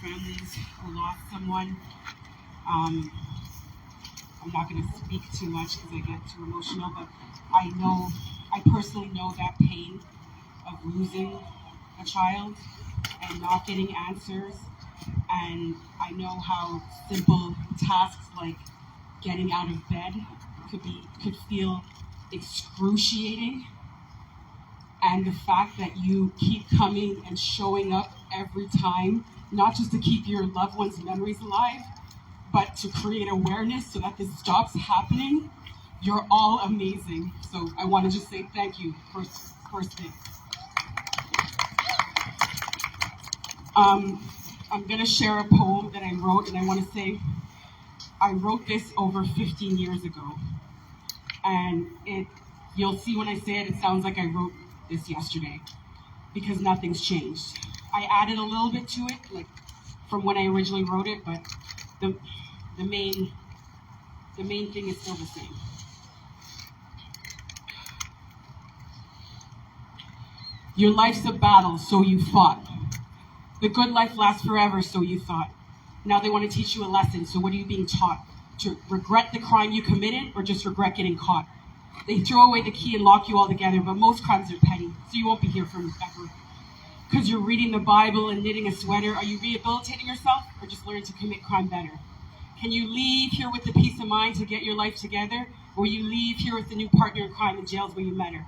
families who lost someone. I'm not going to speak too much because I get too emotional, but I personally know that pain of losing a child and not getting answers. And I know how simple tasks like getting out of bed could feel excruciating. And the fact that you keep coming and showing up every time, not just to keep your loved ones' memories alive, but to create awareness so that this stops happening, you're all amazing. So I want to just say thank you, first thing. I'm going to share a poem that I wrote, and I want to say I wrote this over 15 years ago. And you'll see when I say it, it sounds like I wrote this yesterday, because nothing's changed. I added a little bit to it, like from when I originally wrote it, but the main thing is still the same. Your life's a battle, so you fought. The good life lasts forever, so you thought. Now they want to teach you a lesson, so what are you being taught? To regret the crime you committed, or just regret getting caught? They throw away the key and lock you all together, but most crimes are petty, so you won't be here from ever. Because you're reading the Bible and knitting a sweater, are you rehabilitating yourself, or just learning to commit crime better? Can you leave here with the peace of mind to get your life together, or will you leave here with a new partner in crime in jails where you met her?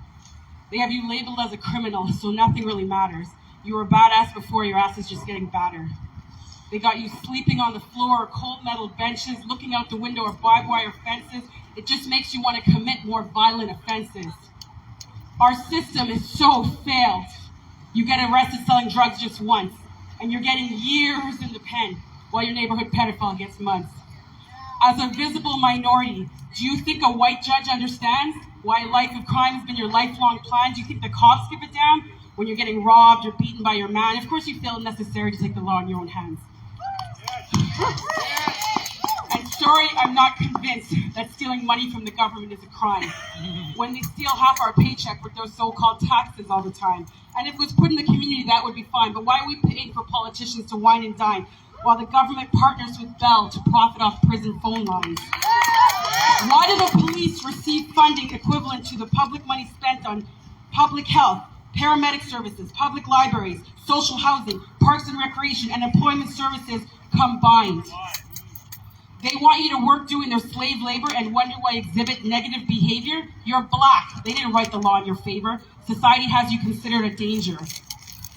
They have you labeled as a criminal, so nothing really matters. You were a badass before, your ass is just getting badder. They got you sleeping on the floor or cold metal benches, looking out the window or barbed wire fences. It just makes you want to commit more violent offenses. Our system is so failed. You get arrested selling drugs just once, and you're getting years in the pen, while your neighborhood pedophile gets months. As a visible minority, do you think a white judge understands why a life of crime has been your lifelong plan? Do you think the cops give a damn when you're getting robbed or beaten by your man? Of course you feel it necessary to take the law in your own hands. And sorry, I'm not convinced that stealing money from the government is a crime. When they steal half our paycheck with those so-called taxes all the time. And if it was put in the community, that would be fine. But why are we paying for politicians to wine and dine while the government partners with Bell to profit off prison phone lines? Why do the police receive funding equivalent to the public money spent on public health, paramedic services, public libraries, social housing, parks and recreation, and employment services combined? They want you to work doing their slave labor and wonder why you exhibit negative behavior? You're black. They didn't write the law in your favor. Society has you considered a danger.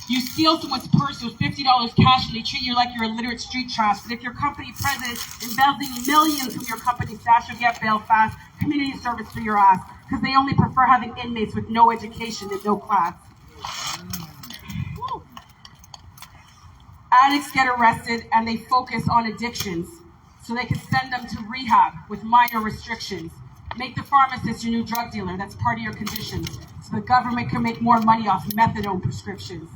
You steal someone's purse with $50 cash and they treat you like you're illiterate street trash. But if your company president embezzling millions from your company stash, you'll get bail fast. Community service for your ass. Because they only prefer having inmates with no education and no class. Addicts get arrested and they focus on addictions so they can send them to rehab with minor restrictions. Make the pharmacist your new drug dealer. That's part of your conditions. So the government can make more money off methadone prescriptions.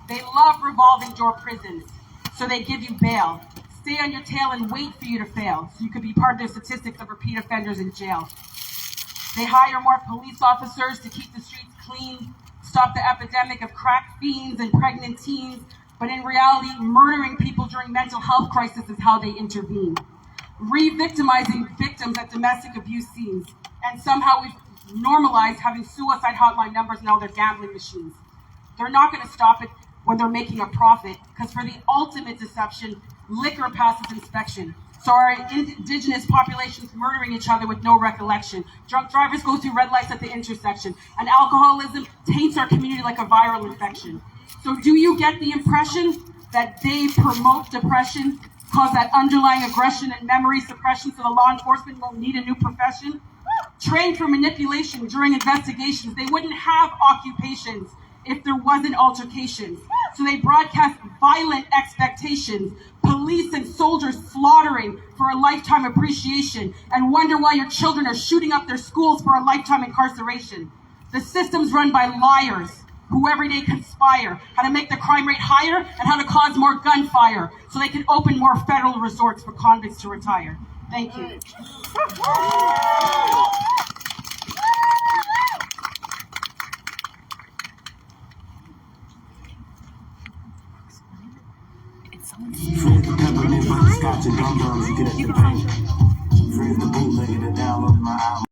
They love revolving door prisons, so they give you bail. Stay on your tail and wait for you to fail, so you could be part of their statistics of repeat offenders in jail. They hire more police officers to keep the streets clean, stop the epidemic of crack fiends and pregnant teens, but in reality, murdering people during mental health crisis is how they intervene. Re-victimizing victims at domestic abuse scenes, and somehow we've normalized having suicide hotline numbers in all their gambling machines. They're not going to stop it when they're making a profit, because for the ultimate deception, liquor passes inspection. So our indigenous population's murdering each other with no recollection. Drunk drivers go through red lights at the intersection, and alcoholism taints our community like a viral infection. So do you get the impression that they promote depression, cause that underlying aggression and memory suppression so the law enforcement won't need a new profession? Trained for manipulation during investigations, they wouldn't have occupations if there wasn't altercations. So they broadcast violent expectations, police and soldiers slaughtering for a lifetime appreciation, and wonder why your children are shooting up their schools for a lifetime incarceration. The system's run by liars who every day conspire how to make the crime rate higher and how to cause more gunfire so they can open more federal resorts for convicts to retire. Thank you. It's someone Free the peppermint, butterscotch, and dum-dums you get at the bank. Free the bootlegger to download my album.